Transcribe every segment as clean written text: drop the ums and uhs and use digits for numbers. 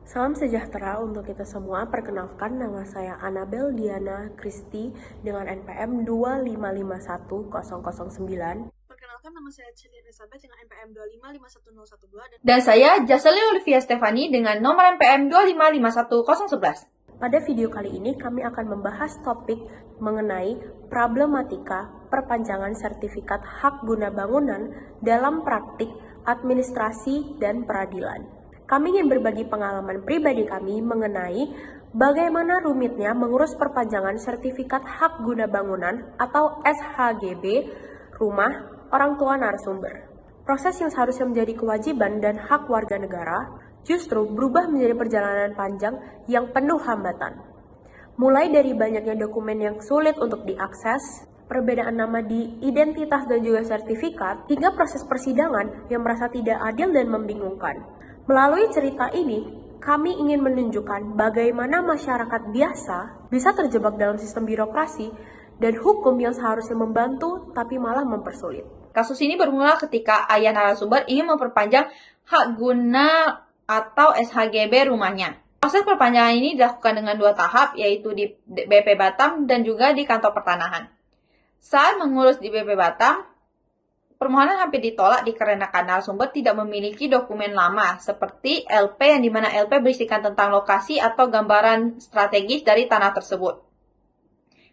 Salam sejahtera untuk kita semua. Perkenalkan, nama saya Anabel Diana Kristi dengan NPM 2551009. Perkenalkan, nama saya Celia Elizabeth dengan NPM 2551012 dan saya Jaselin Olivia Stefani dengan nomor NPM 2551011. Pada video kali ini kami akan membahas topik mengenai problematika perpanjangan sertifikat hak guna bangunan dalam praktik administrasi dan peradilan. Kami ingin berbagi pengalaman pribadi kami mengenai bagaimana rumitnya mengurus perpanjangan sertifikat hak guna bangunan atau SHGB rumah orang tua narasumber. Proses yang seharusnya menjadi kewajiban dan hak warga negara justru berubah menjadi perjalanan panjang yang penuh hambatan. Mulai dari banyaknya dokumen yang sulit untuk diakses, perbedaan nama di identitas dan juga sertifikat, hingga proses persidangan yang merasa tidak adil dan membingungkan. Melalui cerita ini, kami ingin menunjukkan bagaimana masyarakat biasa bisa terjebak dalam sistem birokrasi dan hukum yang seharusnya membantu tapi malah mempersulit. Kasus ini bermula ketika ayah narasumber ingin memperpanjang hak guna atau SHGB rumahnya. Proses perpanjangan ini dilakukan dengan 2 tahap, yaitu di BP Batam dan juga di kantor pertanahan. Saat mengurus di BP Batam, permohonan hampir ditolak dikarenakan narasumber tidak memiliki dokumen lama seperti LP yang dimana LP berisikan tentang lokasi atau gambaran strategis dari tanah tersebut.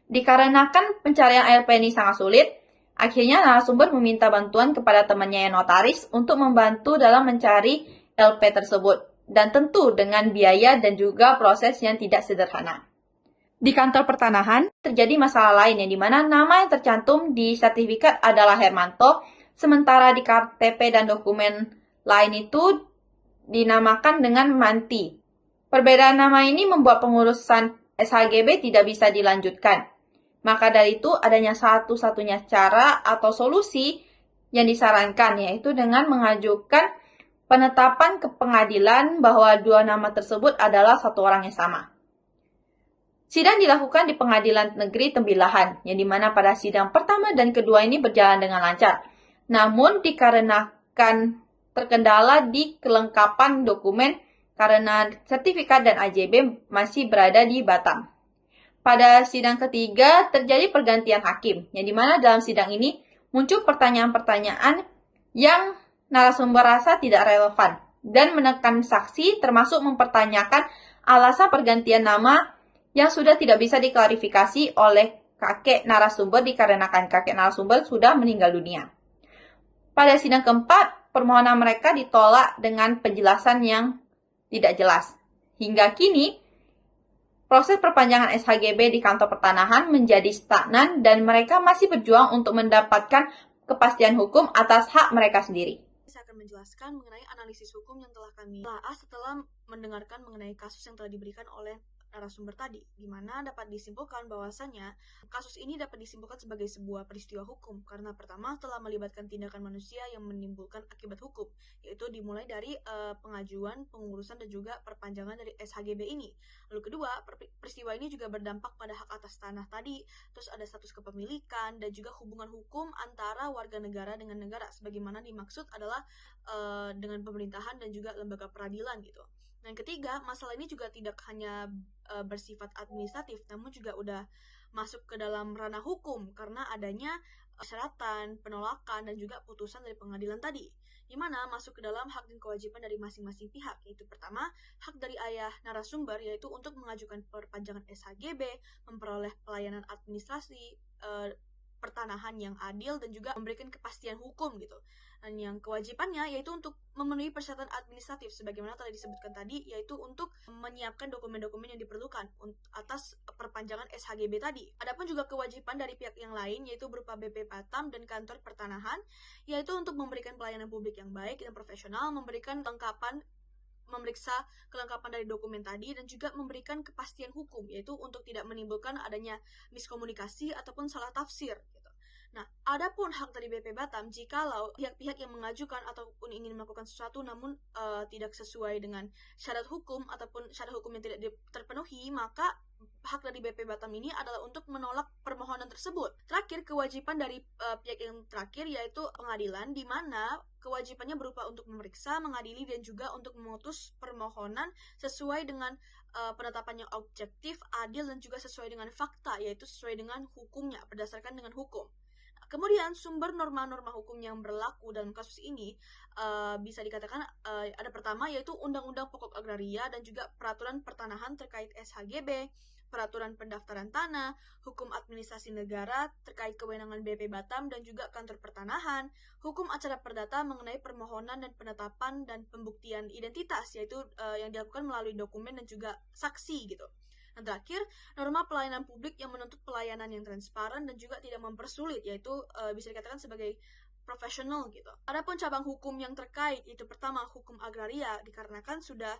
Dikarenakan pencarian LP ini sangat sulit, akhirnya narasumber meminta bantuan kepada temannya yang notaris untuk membantu dalam mencari LP tersebut, dan tentu dengan biaya dan juga proses yang tidak sederhana. Di kantor pertanahan, terjadi masalah lain yang dimana nama yang tercantum di sertifikat adalah Hermanto, sementara di KTP dan dokumen lain itu dinamakan dengan Manti. Perbedaan nama ini membuat pengurusan SHGB tidak bisa dilanjutkan. Maka dari itu, adanya satu-satunya cara atau solusi yang disarankan, yaitu dengan mengajukan penetapan ke pengadilan bahwa 2 nama tersebut adalah satu orang yang sama. Sidang dilakukan di Pengadilan Negeri Tembilahan, yang dimana pada sidang pertama dan kedua ini berjalan dengan lancar. Namun dikarenakan terkendala di kelengkapan dokumen karena sertifikat dan AJB masih berada di Batam. Pada sidang ketiga terjadi pergantian hakim, yang dimana dalam sidang ini muncul pertanyaan-pertanyaan yang narasumber rasa tidak relevan dan menekan saksi, termasuk mempertanyakan alasan pergantian nama yang sudah tidak bisa diklarifikasi oleh kakek narasumber dikarenakan kakek narasumber sudah meninggal dunia. Pada sidang keempat, permohonan mereka ditolak dengan penjelasan yang tidak jelas. Hingga kini, proses perpanjangan SHGB di kantor pertanahan menjadi stagnan dan mereka masih berjuang untuk mendapatkan kepastian hukum atas hak mereka sendiri. Saya akan menjelaskan mengenai analisis hukum yang telah kami telah setelah mendengarkan mengenai kasus yang telah diberikan oleh narasumber tadi, di mana dapat disimpulkan bahwasannya kasus ini dapat disimpulkan sebagai sebuah peristiwa hukum karena pertama telah melibatkan tindakan manusia yang menimbulkan akibat hukum, yaitu dimulai dari pengajuan, pengurusan dan juga perpanjangan dari SHGB ini. Lalu kedua, peristiwa ini juga berdampak pada hak atas tanah tadi, terus ada status kepemilikan dan juga hubungan hukum antara warga negara dengan negara, sebagaimana dimaksud adalah dengan pemerintahan dan juga lembaga peradilan gitu. Dan ketiga, masalah ini juga tidak hanya bersifat administratif, namun juga udah masuk ke dalam ranah hukum karena adanya persyaratan, penolakan, dan juga putusan dari pengadilan tadi, di mana masuk ke dalam hak dan kewajiban dari masing-masing pihak, yaitu pertama, hak dari ayah narasumber, yaitu untuk mengajukan perpanjangan SHGB, memperoleh pelayanan administrasi, pertanahan yang adil, dan juga memberikan kepastian hukum gitu. Dan yang kewajibannya yaitu untuk memenuhi persyaratan administratif sebagaimana telah disebutkan tadi, yaitu untuk menyiapkan dokumen-dokumen yang diperlukan atas perpanjangan SHGB tadi. Adapun juga kewajiban dari pihak yang lain yaitu berupa BP Batam dan kantor pertanahan, yaitu untuk memberikan pelayanan publik yang baik dan profesional, memberikan memeriksa kelengkapan dari dokumen tadi, dan juga memberikan kepastian hukum, yaitu untuk tidak menimbulkan adanya miskomunikasi ataupun salah tafsir gitu. Nah, adapun hak dari BP Batam, jikalau pihak-pihak yang mengajukan ataupun ingin melakukan sesuatu namun tidak sesuai dengan syarat hukum ataupun syarat hukum yang tidak terpenuhi, maka hak dari BP Batam ini adalah untuk menolak permohonan tersebut. Terakhir, kewajiban dari pihak yang terakhir yaitu pengadilan, di mana kewajibannya berupa untuk memeriksa, mengadili, dan juga untuk memutus permohonan sesuai dengan penetapannya objektif, adil, dan juga sesuai dengan fakta, yaitu sesuai dengan hukumnya, berdasarkan dengan hukum. Kemudian sumber norma-norma hukum yang berlaku dalam kasus ini bisa dikatakan ada pertama yaitu Undang-Undang Pokok Agraria dan juga Peraturan Pertanahan terkait SHGB, Peraturan Pendaftaran Tanah, Hukum Administrasi Negara terkait kewenangan BP Batam dan juga Kantor Pertanahan, Hukum Acara Perdata mengenai permohonan dan penetapan dan pembuktian identitas yaitu yang dilakukan melalui dokumen dan juga saksi gitu. Dan terakhir, norma pelayanan publik yang menuntut pelayanan yang transparan dan juga tidak mempersulit, yaitu bisa dikatakan sebagai profesional gitu. Adapun cabang hukum yang terkait, itu pertama hukum agraria, dikarenakan sudah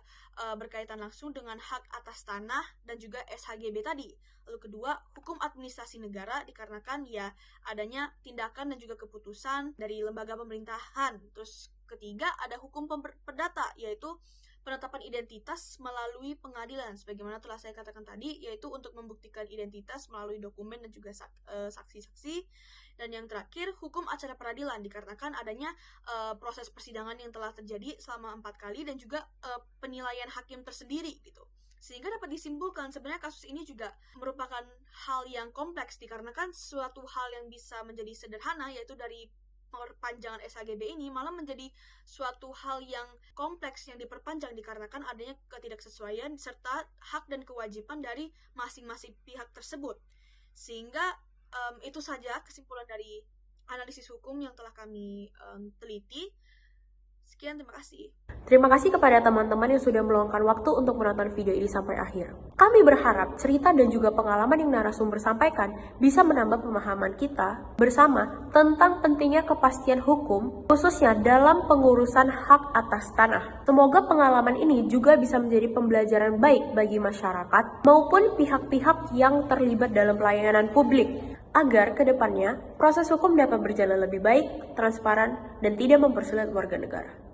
berkaitan langsung dengan hak atas tanah dan juga SHGB tadi. Lalu kedua, hukum administrasi negara, dikarenakan ya adanya tindakan dan juga keputusan dari lembaga pemerintahan. Terus ketiga, ada hukum perdata, yaitu penetapan identitas melalui pengadilan, sebagaimana telah saya katakan tadi, yaitu untuk membuktikan identitas melalui dokumen dan juga saksi-saksi. Dan yang terakhir, hukum acara peradilan, dikarenakan adanya proses persidangan yang telah terjadi selama 4 kali dan juga penilaian hakim tersendiri gitu. Sehingga dapat disimpulkan sebenarnya kasus ini juga merupakan hal yang kompleks, dikarenakan suatu hal yang bisa menjadi sederhana, yaitu dari perpanjangan SHGB ini malah menjadi suatu hal yang kompleks yang diperpanjang dikarenakan adanya ketidaksesuaian serta hak dan kewajiban dari masing-masing pihak tersebut. Sehingga itu saja kesimpulan dari analisis hukum yang telah kami teliti. Sekian, terima kasih. Terima kasih kepada teman-teman yang sudah meluangkan waktu untuk menonton video ini sampai akhir. Kami berharap cerita dan juga pengalaman yang narasumber sampaikan bisa menambah pemahaman kita bersama tentang pentingnya kepastian hukum, khususnya dalam pengurusan hak atas tanah. Semoga pengalaman ini juga bisa menjadi pembelajaran baik bagi masyarakat maupun pihak-pihak yang terlibat dalam pelayanan publik, agar ke depannya proses hukum dapat berjalan lebih baik, transparan, dan tidak mempersulit warga negara.